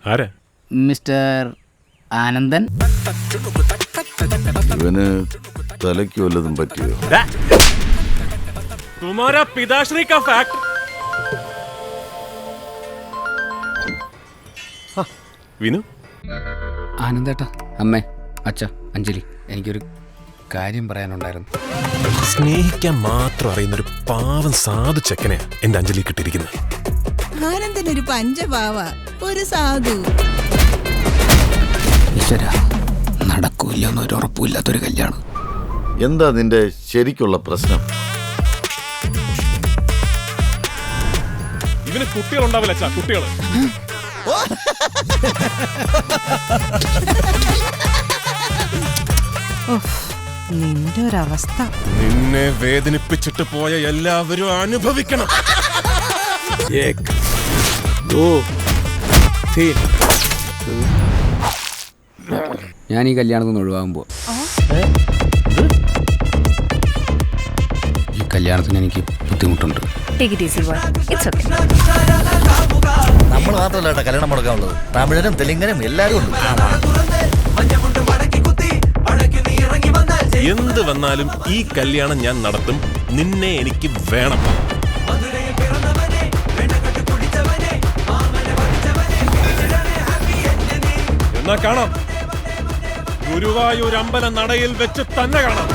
ആരാ? മിസ്റ്റർ ആനന്ദൻ. ഇവന് തലയ്ക്ക് വല്ലതും പറ്റിയോ? तुम्हारा पिताश्री का फैक्ट. വിനു. ആനന്ദേട്ടാ, അമ്മേ, അച്ഛ, അഞ്ജലി, എനിക്കൊരു കാര്യം പറയാനുണ്ടായിരുന്നു. സ്നേഹിക്കാൻ മാത്രം അറിയുന്നൊരു പാവം സാധു ചെക്കനെയാ എന്റെ അഞ്ജലി കിട്ടിയിരിക്കുന്നത്. ആനന്ദനൊരു പഞ്ചപാവ, ഒരു സാധു. ഈശ്വര, നടക്കൂല്ലെന്നൊരു ഉറപ്പില്ലാത്തൊരു കല്യാണം. എന്താ നിന്റെ ശരിക്കുള്ള പ്രശ്നം? ഇവന് കുട്ടികളുണ്ടാവില്ല അച്ഛാ, കുട്ടികള്. നിന്റെ ഒരവസ്ഥ നിന്നെ വേദനിപ്പിച്ചിട്ട് പോയ എല്ലാവരും അനുഭവിക്കണം. ഞാൻ ഈ കല്യാണത്തിൽ നിന്ന് ഒഴിവാകുമ്പോൾ ഈ കല്യാണത്തിന് എനിക്ക് ബുദ്ധിമുട്ടുണ്ട്. നമ്മൾ മാത്രമല്ല കല്യാണം മുടക്കാനുള്ളത്, തമിഴനും തെലുങ്കനും എല്ലാവരും ഉണ്ട്. എന്ത് വന്നാലും ഈ കല്യാണം ഞാൻ നടത്തും. നിന്നെ എനിക്ക് വേണം. എന്നാ കാണാം. ഗുരുവായൂർ അമ്പല നടയിൽ വെച്ച് തന്നെ കാണാം.